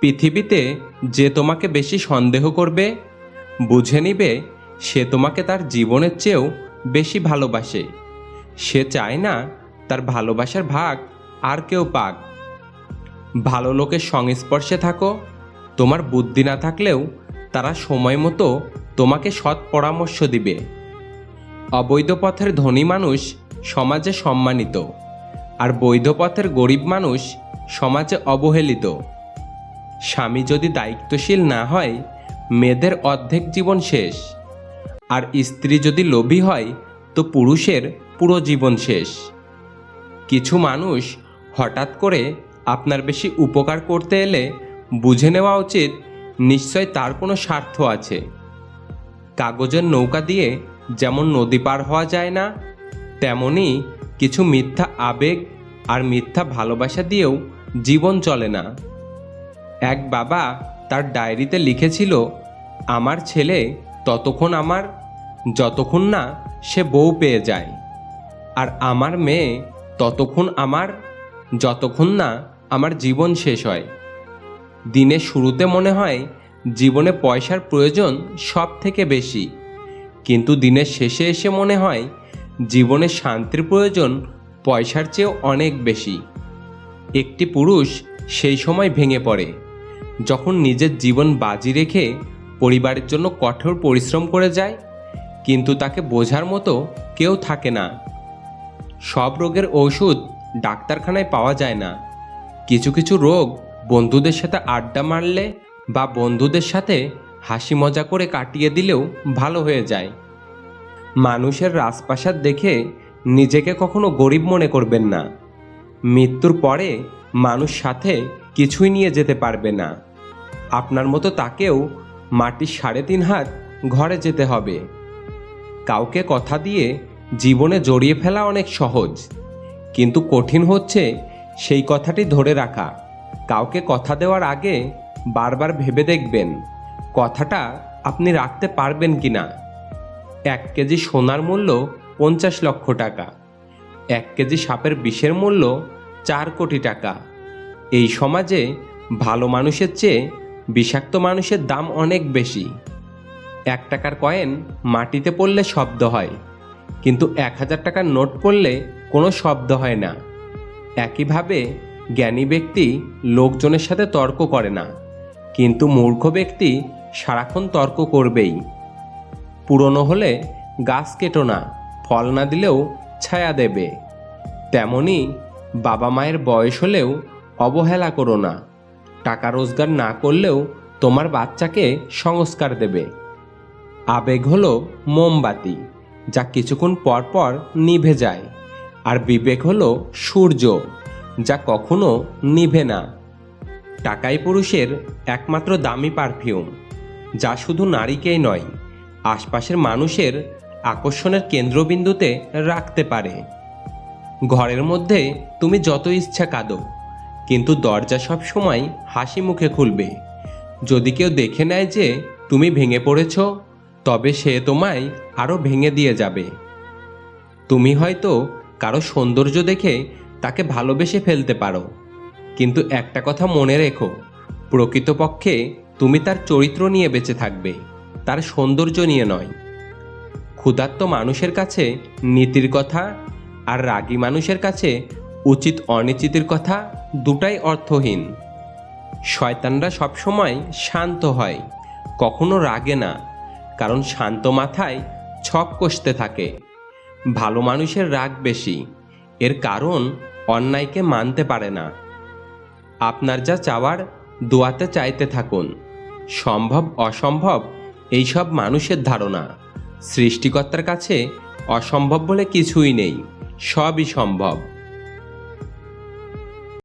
পৃথিবীতে যে তোমাকে বেশি সন্দেহ করবে, বুঝে নিবে সে তোমাকে তার জীবনের চেয়েও বেশি ভালোবাসে। সে চায় না তার ভালোবাসার ভাগ আর কেউ পাক। ভালো লোকের সংস্পর্শে থাকো, তোমার বুদ্ধি না থাকলেও তারা সময় মতো তোমাকে সৎ পরামর্শ দিবে। অবৈধ পথের ধনী মানুষ সমাজে সম্মানিত, আর বৈধ পথের গরিব মানুষ সমাজে অবহেলিত। স্বামী যদি দায়িত্বশীল না হয়, মেয়েদের অর্ধেক জীবন শেষ। আর স্ত্রী যদি লোভী হয়, তো পুরুষের পুরো জীবন শেষ। কিছু মানুষ হঠাৎ করে আপনার বেশি উপকার করতে এলে বুঝে নেওয়া উচিত নিশ্চয় তার কোনো স্বার্থ আছে। কাগজের নৌকা দিয়ে যেমন নদী পার হওয়া যায় না, তেমনি কিছু মিথ্যা আবেগ আর মিথ্যা ভালোবাসা দিয়েও জীবন চলে না। এক বাবা তার ডায়েরিতে লিখেছিল, আমার ছেলে ততক্ষণ আমার যতক্ষণ না সে বউ পেয়ে যায়, আর আমার মেয়ে ততক্ষণ আমার যতক্ষণ না আমার জীবন শেষ হয়। দিনের শুরুতে মনে হয় জীবনে পয়সার প্রয়োজন সব থেকে বেশি, কিন্তু দিনের শেষে এসে মনে হয় জীবনে শান্তির প্রয়োজন পয়সার চেয়েও অনেক বেশি। একটি পুরুষ সেই সময় ভেঙে পড়ে যখন নিজের জীবন বাজি রেখে পরিবারের জন্য কঠোর পরিশ্রম করে যায়, কিন্তু তাকে বোঝার মতো কেউ থাকে না। সব রোগের ঔষধ ডাক্তারখানায় পাওয়া যায় না। কিছু কিছু রোগ বন্ধুদের সাথে আড্ডা মারলে বা বন্ধুদের সাথে হাসি মজা করে কাটিয়ে দিলেও ভালো হয়ে যায়। মানুষের রাজপ্রাসাদ দেখে নিজেকে কখনো গরিব মনে করবেন না। মৃত্যুর পরে মানুষ সাথে কিছুই নিয়ে যেতে পারবে না। আপনার মতো তাকেও মাটির 3.5 হাত ঘরে যেতে হবে। কাউকে কথা দিয়ে জীবনে জড়িয়ে ফেলা অনেক সহজ, কিন্তু কঠিন হচ্ছে সেই কথাটি ধরে রাখা। কাউকে কথা দেওয়ার আগে বারবার ভেবে দেখবেন কথাটা আপনি রাখতে পারবেন কি না। 1 কেজি সোনার মূল্য 50 লক্ষ টাকা, 1 কেজি সাপের বিষের মূল্য 4 কোটি টাকা। এই সমাজে ভালো মানুষের চেয়ে বিষাক্ত মানুষের দাম অনেক বেশি। 1 টাকার কয়েন মাটিতে পড়লে শব্দ হয়, কিন্তু 1000 টাকার নোট পড়লে কোনো শব্দ হয় না। একইভাবে জ্ঞানী ব্যক্তি লোকজনের সাথে তর্ক করে না, কিন্তু মূর্খ ব্যক্তি সারাক্ষণ তর্ক করবেই। পুরনো হলে গাছ কেটো না, ফল না দিলেও ছায়া দেবে। তেমনি বাবা মায়ের বয়স হলেও অবহেলা করো না। টাকা রোজগার না করলেও তোমার বাচ্চাকে সংস্কার দেবে। আবেগ হলো মোমবাতি, যা কিছুক্ষণ পর পর নিভে যায়, আর বিবেক হলো সূর্য, যা কখনো নিভে না। টাকাই পুরুষের একমাত্র দামি পারফিউম, যা শুধু নারীকেই নয়, আশপাশের মানুষের আকর্ষণের কেন্দ্রবিন্দুতে রাখতে পারে। ঘরের মধ্যে তুমি যত ইচ্ছা কাঁদো, কিন্তু দরজা সব সময় হাসি মুখে খুলবে। যদি কেউ দেখে নেয় যে তুমি ভেঙে পড়েছ, তবে সে তোমায় আরও ভেঙে দিয়ে যাবে। তুমি হয়তো কারো সৌন্দর্য দেখে তাকে ভালোবেসে ফেলতে পারো, কিন্তু একটা কথা মনে রেখো, প্রকৃতপক্ষে তুমি তার চরিত্র নিয়ে বেঁচে থাকবে, তার সৌন্দর্য নিয়ে নয়। ক্ষুধার্ত মানুষের কাছে নীতির কথা, আর রাগী মানুষের কাছে উচিত অনিশ্চিতের কথা দুটাই অর্থহীন। শয়তানরা সবসময় শান্ত হয়, কখনো রাগে না, কারণ শান্ত মাথায় ছক কষতে থাকে। ভালো মানুষের রাগ বেশি, এর কারণ অন্যায়কে মানতে পারে না। আপনার যা চাওয়ার দোয়াতে চাইতে থাকুন। সম্ভব অসম্ভব এইসব মানুষের ধারণা। সৃষ্টিকর্তার কাছে অসম্ভব বলে কিছুই নেই, সবই সম্ভব।